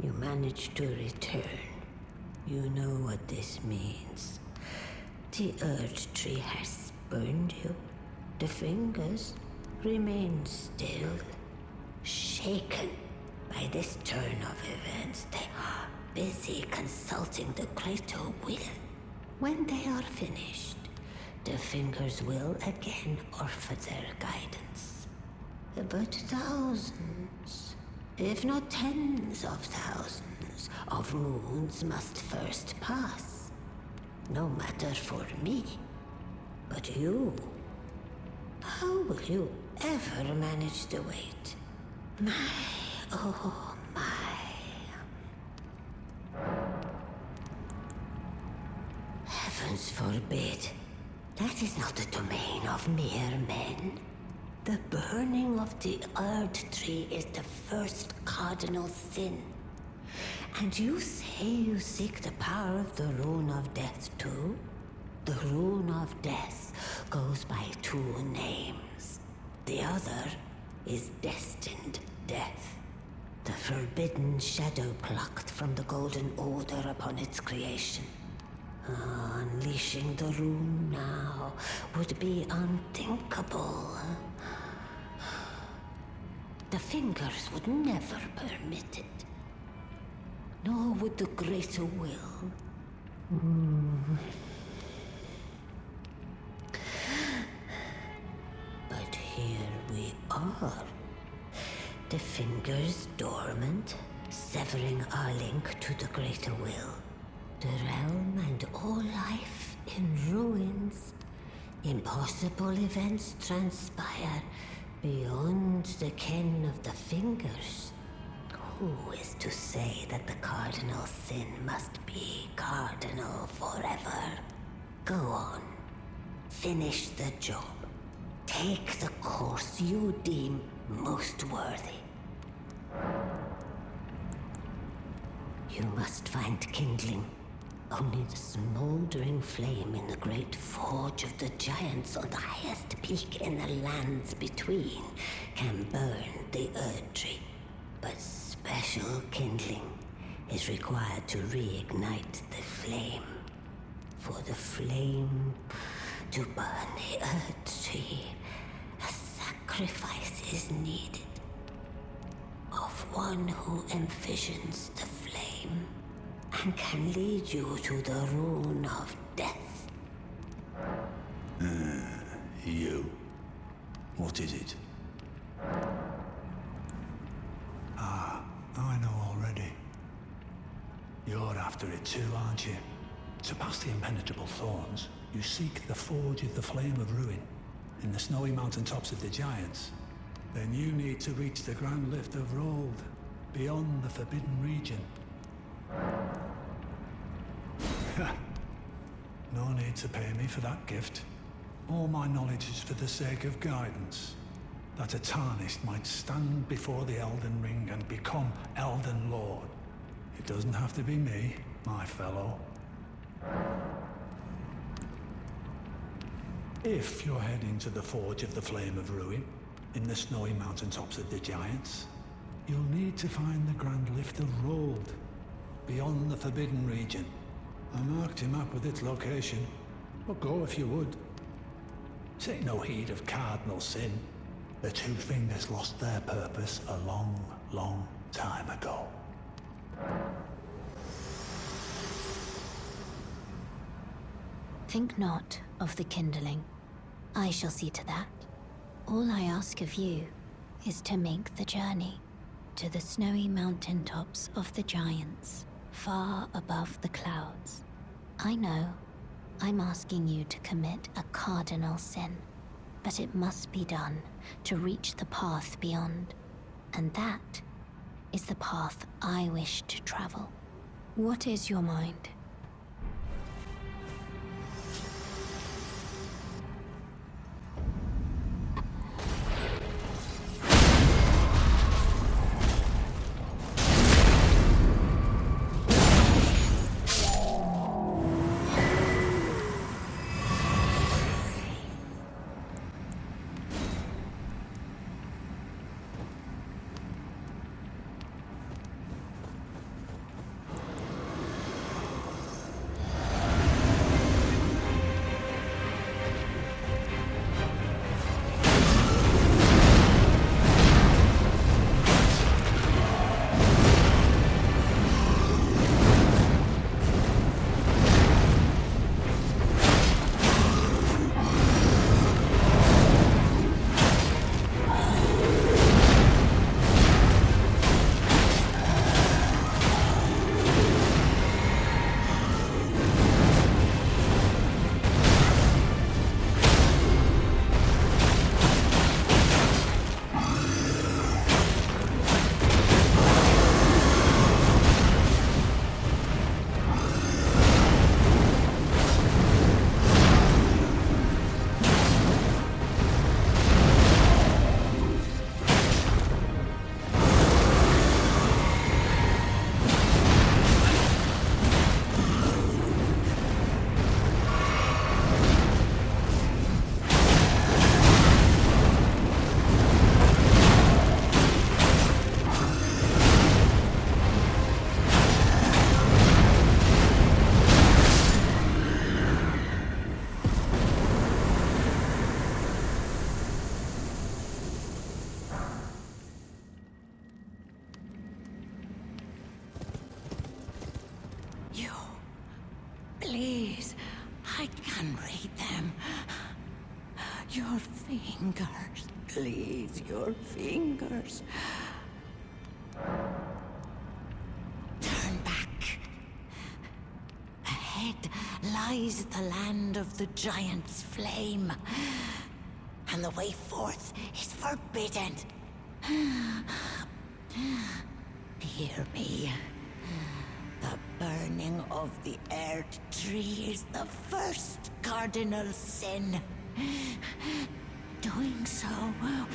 You managed to return. You know what this means. The Earth-tree has spurned you. The fingers remain still, shaken by this turn of events. They are busy consulting the greater will. When they are finished, the fingers will again offer their guidance. But thousands, if not tens of thousands, of moons must first pass. No matter for me, but you. How will you ever manage to wait? My, oh my. Heavens forbid. That is not the domain of mere men. The burning of the Earth-tree is the first cardinal sin. And you say you seek the power of the Rune of Death too? The Rune of Death goes by two names. The other is Destined Death. The forbidden shadow plucked from the Golden Order upon its creation. Unleashing the rune now would be unthinkable. The fingers would never permit it. Nor would the greater will. But here we are. The fingers dormant, severing our link to the greater will. The realm and all life in ruins. Impossible events transpire beyond the ken of the fingers. Who is to say that the cardinal sin must be cardinal forever? Go on. Finish the job. Take the course you deem most worthy. You must find kindling. Only the smoldering flame in the great forge of the giants on the highest peak in the lands between can burn the Earth-tree. But special kindling is required to reignite the flame. For the flame to burn the Earth-tree, a sacrifice is needed. Of one who envisions the flame and can lead you to the Rune of Death. You. What is it? I know already. You're after it too, aren't you? To pass the impenetrable thorns, you seek the forge of the Flame of Ruin in the snowy mountaintops of the Giants. Then you need to reach the Grand Lift of Rold, beyond the Forbidden Region. No need to pay me for that gift. All my knowledge is for the sake of guidance. That a Tarnished might stand before the Elden Ring and become Elden Lord. It doesn't have to be me, my fellow. If you're heading to the Forge of the Flame of Ruin, in the snowy mountaintops of the Giants, you'll need to find the Grand Lift of Rold, beyond the Forbidden Region. I marked him up with its location, but go if you would. Take no heed of cardinal sin. The two fingers lost their purpose a long, long time ago. Think not of the kindling. I shall see to that. All I ask of you is to make the journey to the snowy mountain tops of the Giants, far above the clouds. I know I'm asking you to commit a cardinal sin, but it must be done to reach the path beyond, and that is the path I wish to travel. What is your mind? Your fingers, please, your fingers. Turn back. Ahead lies the land of the giant's flame, and the way forth is forbidden. Hear me. The burning of the Earth Tree is the first cardinal sin. Doing so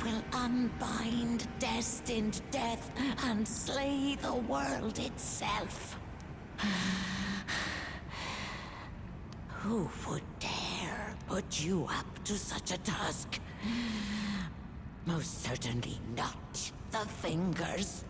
will unbind destined death and slay the world itself. Who would dare put you up to such a task? Most certainly not the fingers.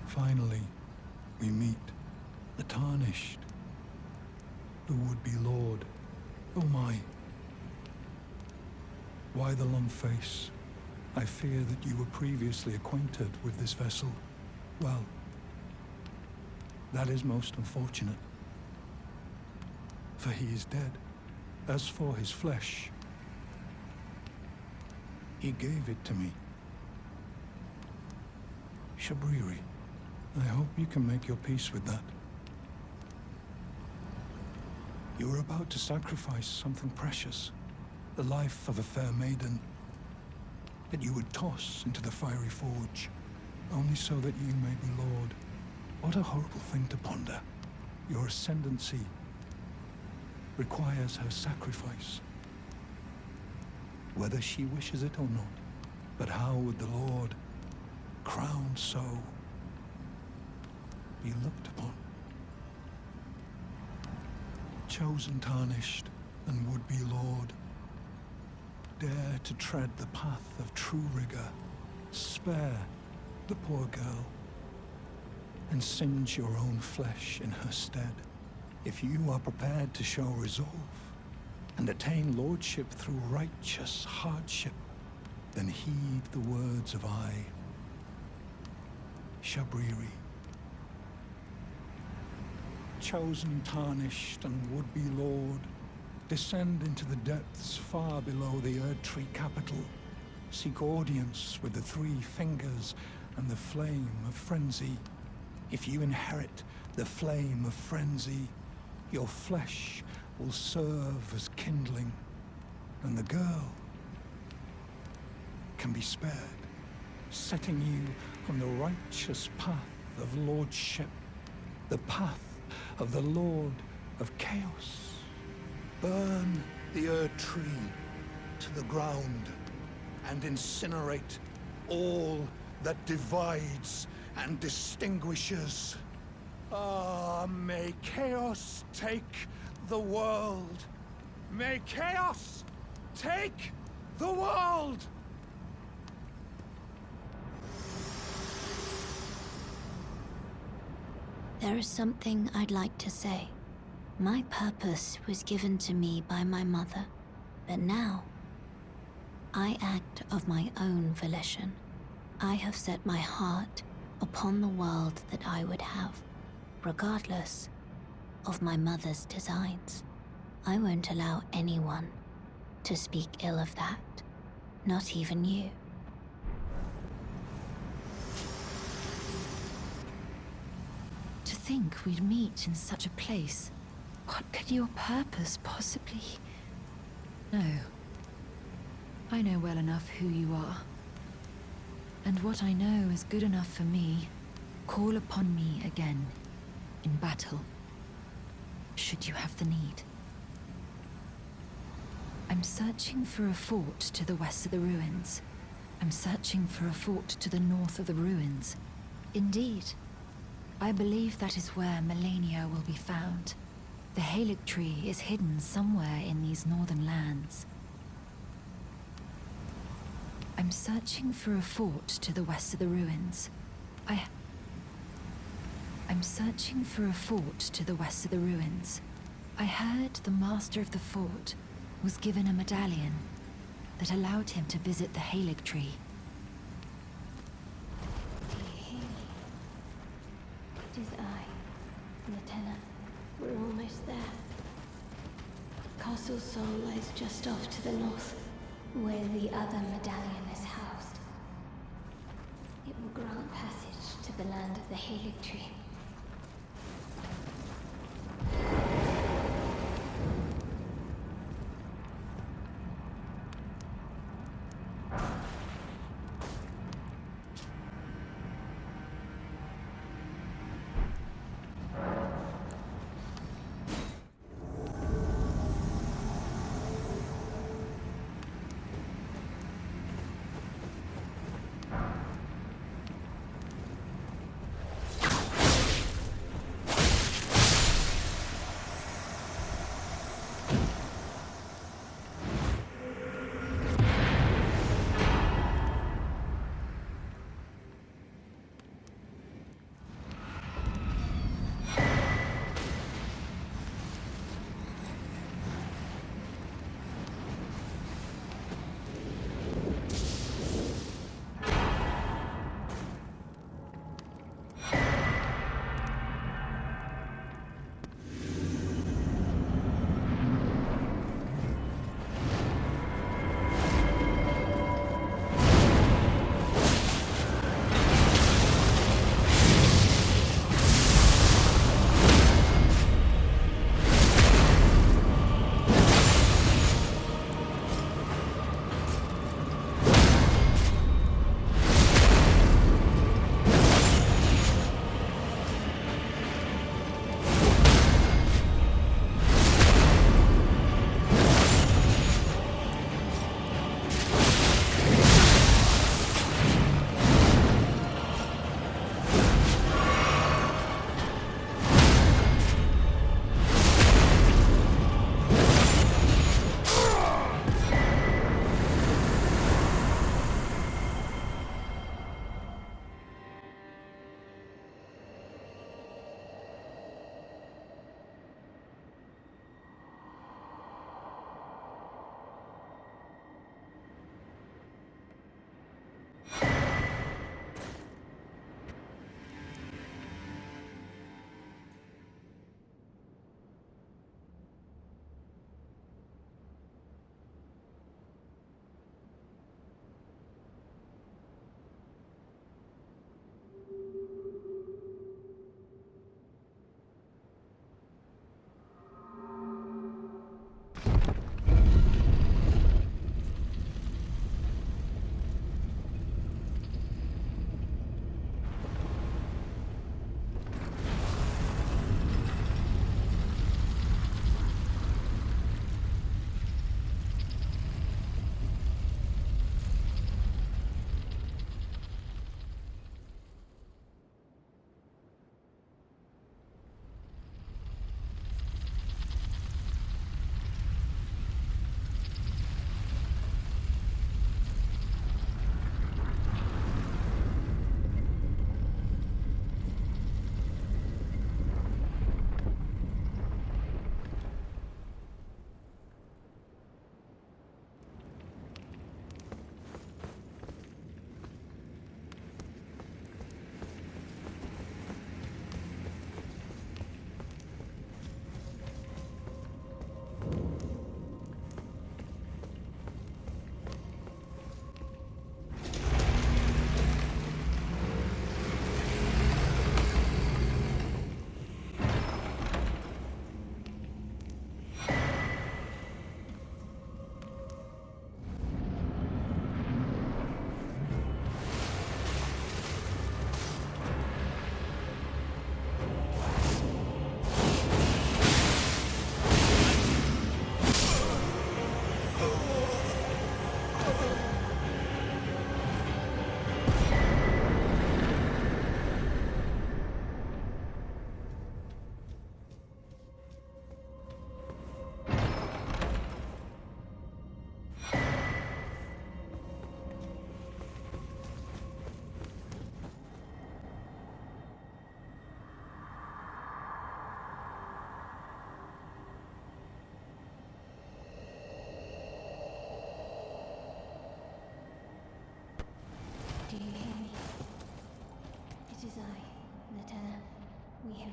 Finally, we meet the Tarnished, the would-be Lord. Oh my. Why the long face? I fear that you were previously acquainted with this vessel. Well, that is most unfortunate. For he is dead. As for his flesh, he gave it to me. Shabriri, I hope you can make your peace with that. You were about to sacrifice something precious, the life of a fair maiden, that you would toss into the fiery forge, only so that you may be lord. What a horrible thing to ponder. Your ascendancy requires her sacrifice, whether she wishes it or not. But how would the Lord, crowned so, be looked upon? Chosen, tarnished, and would-be Lord, dare to tread the path of true rigor, spare the poor girl, and singe your own flesh in her stead. If you are prepared to show resolve and attain lordship through righteous hardship, then heed the words of I, Shabriri. Chosen, tarnished, and would-be Lord, descend into the depths far below the Erdtree capital. Seek audience with the three fingers and the flame of frenzy. If you inherit the flame of frenzy, your flesh will serve as kindling, and the girl can be spared, setting you on the righteous path of lordship, the path of the Lord of Chaos. Burn the Erdtree to the ground and incinerate all that divides and distinguishes. Ah, may chaos take the world. May chaos take the world! There is something I'd like to say. My purpose was given to me by my mother, but now I act of my own volition. I have set my heart upon the world that I would have. regardless of my mother's designs. I won't allow anyone to speak ill of that, not even you. To think we'd meet in such a place. What could your purpose possibly... No. I know well enough who you are. And what I know is good enough for me. Call upon me again, in battle, should you have the need. I'm searching for a fort to the west of the ruins. I'm searching for a fort to the north of the ruins. Indeed, I believe that is where Melania will be found. The Haligtree is hidden somewhere in these northern lands. I'm searching for a fort to the west of the ruins. I'm searching for a fort to the west of the ruins. I heard the master of the fort was given a medallion that allowed him to visit the Haligtree. Do you hear me? It is I, Lieutenant. We're almost there. Castle Sol lies just off to the north, where the other medallion is housed. It will grant passage to the land of the Haligtree.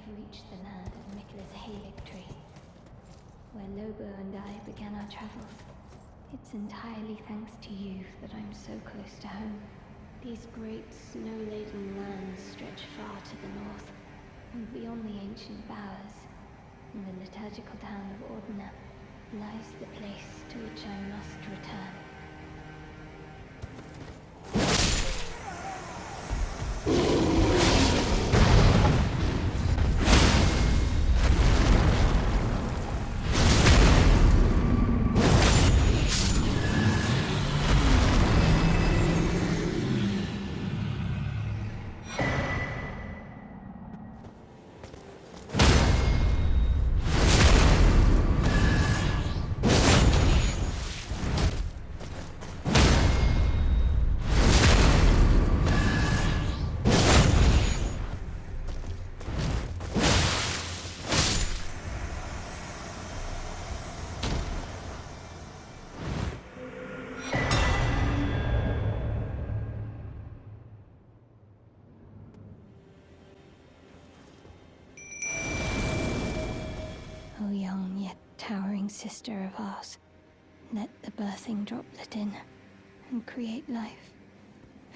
have reached the land of Mikla's Haligtree, where Lobo and I began our travels. It's entirely thanks to you that I'm so close to home. These great snow-laden lands stretch far to the north, and beyond the ancient bowers, in the liturgical town of Ordina, lies the place to which I must return. O young yet towering sister of ours, let the birthing droplet in and create life.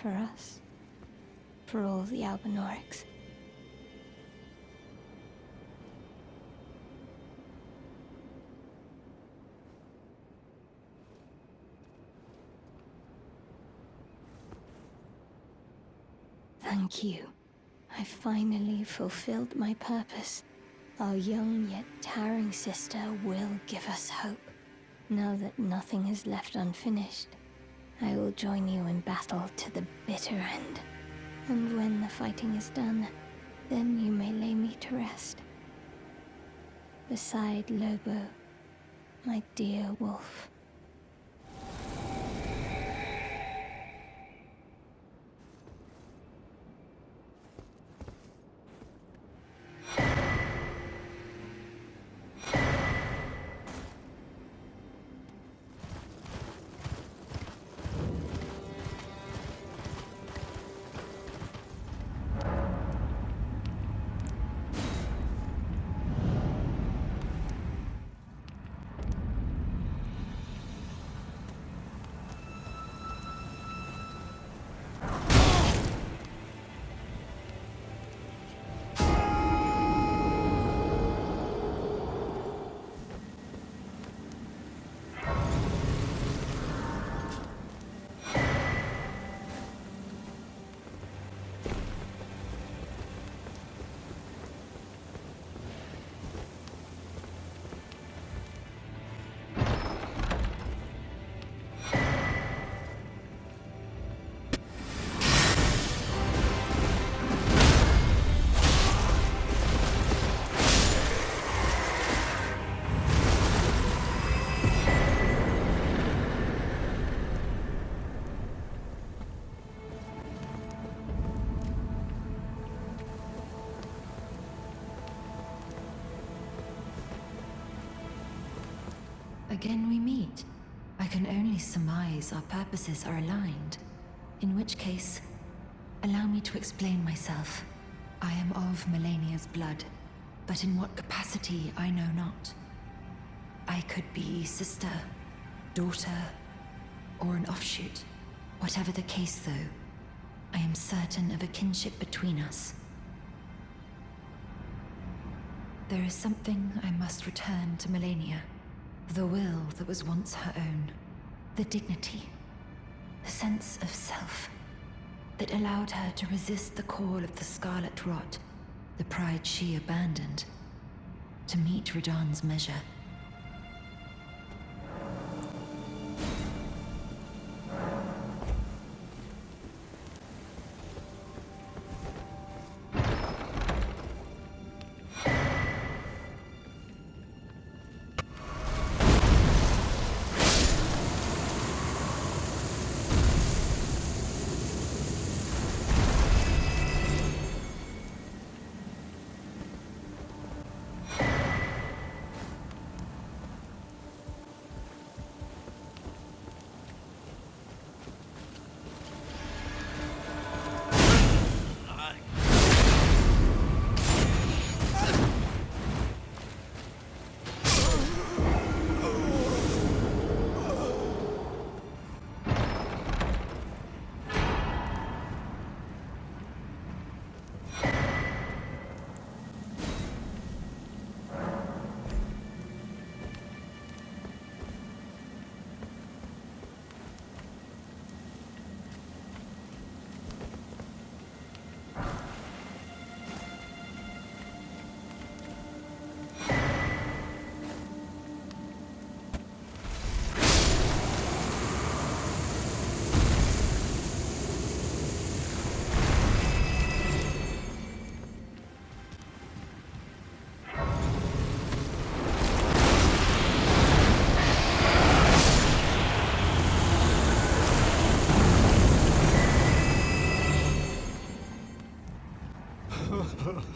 For us. For all the Albinorics. Thank you. I finally fulfilled my purpose. Our young yet towering sister will give us hope. Now that nothing is left unfinished, I will join you in battle to the bitter end. And when the fighting is done, then you may lay me to rest. Beside Lobo, my dear wolf. Again we meet. I can only surmise our purposes are aligned. In which case, allow me to explain myself. I am of Melania's blood, but in what capacity I know not. I could be sister, daughter, or an offshoot. Whatever the case though, I am certain of a kinship between us. There is something I must return to Melania. The will that was once her own. The dignity. The sense of self. That allowed her to resist the call of the Scarlet Rot. The pride she abandoned. To meet Radahn's measure.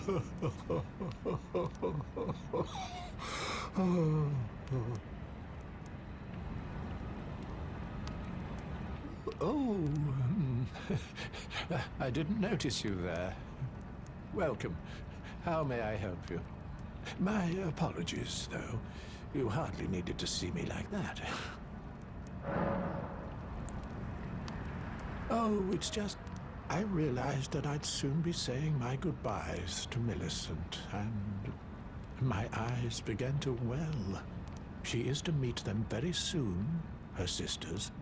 Oh, I didn't notice you there. Welcome. How may I help you? My apologies, though. You hardly needed to see me like that. Oh, it's just... I realized that I'd soon be saying my goodbyes to Millicent, and my eyes began to well. She is to meet them very soon, her sisters,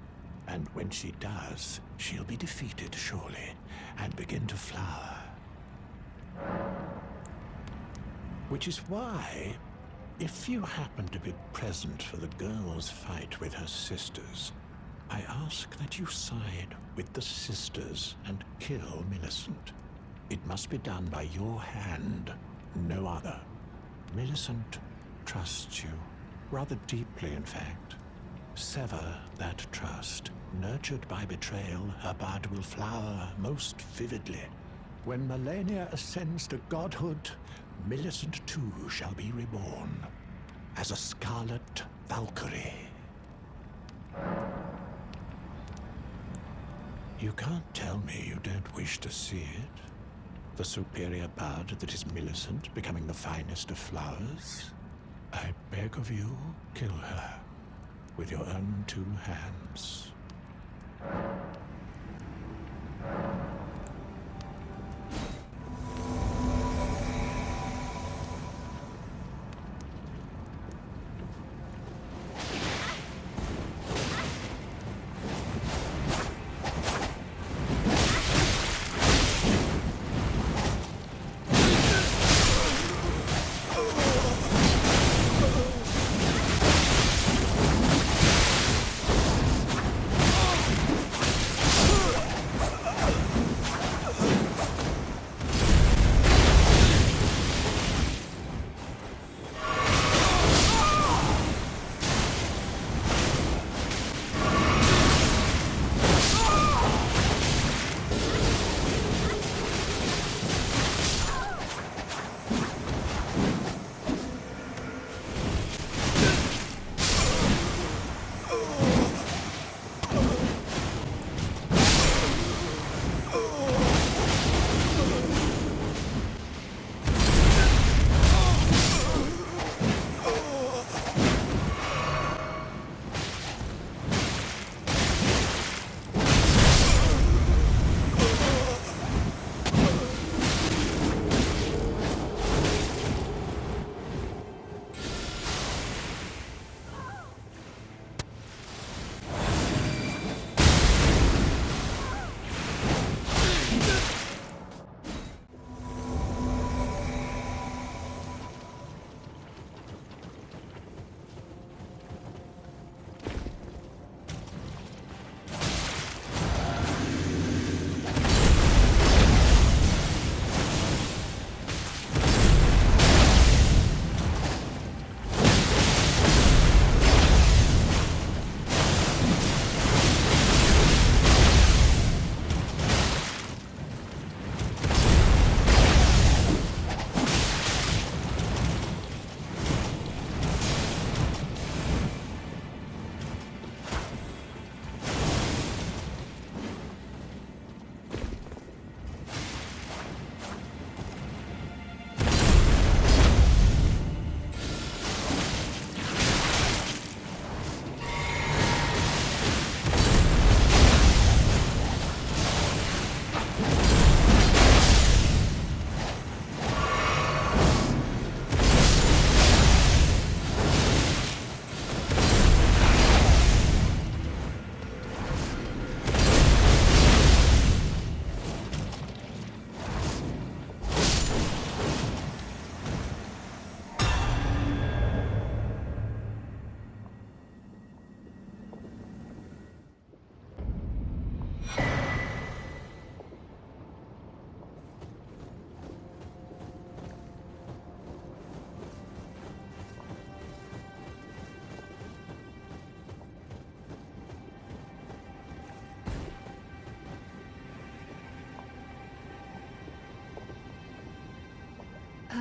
and when she does, she'll be defeated, surely, and begin to flower. Which is why, if you happen to be present for the girl's fight with her sisters, I ask that you side with the sisters and kill Millicent. It must be done by your hand, no other. Millicent trusts you, rather deeply in fact. Sever that trust. Nurtured by betrayal, her bud will flower most vividly. When Melania ascends to godhood, Millicent too shall be reborn as a scarlet Valkyrie. You can't tell me you don't wish to see it. The superior bud that is Millicent becoming the finest of flowers. I beg of you, kill her with your own two hands.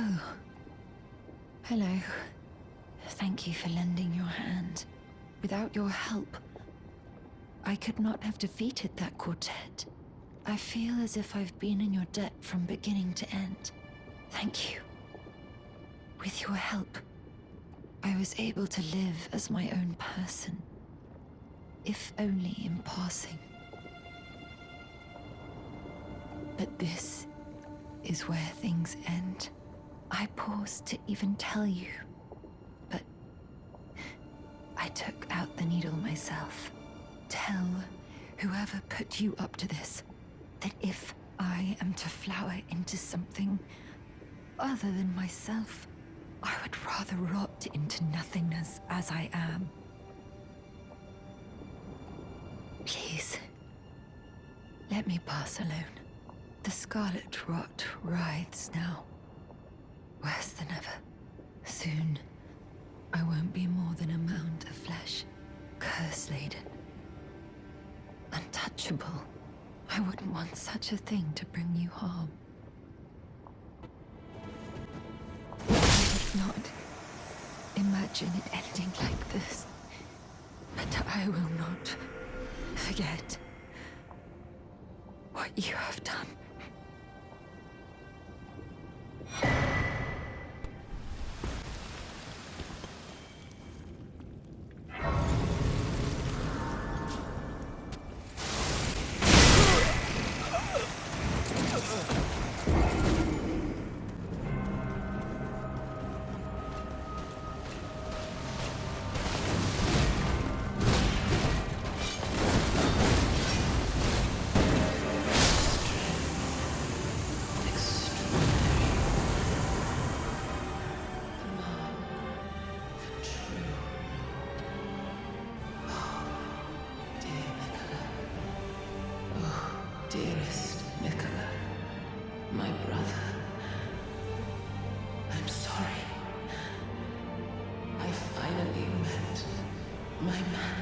Oh. Hello. Thank you for lending your hand. Without your help, I could not have defeated that quartet. I feel as if I've been in your debt from beginning to end. Thank you. With your help, I was able to live as my own person, if only in passing. But this is where things end. I paused to even tell you, but I took out the needle myself. Tell whoever put you up to this that if I am to flower into something other than myself, I would rather rot into nothingness as I am. Please, let me pass alone. The scarlet rot writhes now, worse than ever. Soon, I won't be more than a mound of flesh, curse-laden, untouchable. I wouldn't want such a thing to bring you harm. I did not imagine it ending like this, but I will not forget what you have done. Dearest Nicola, my brother, I'm sorry. I finally met my man.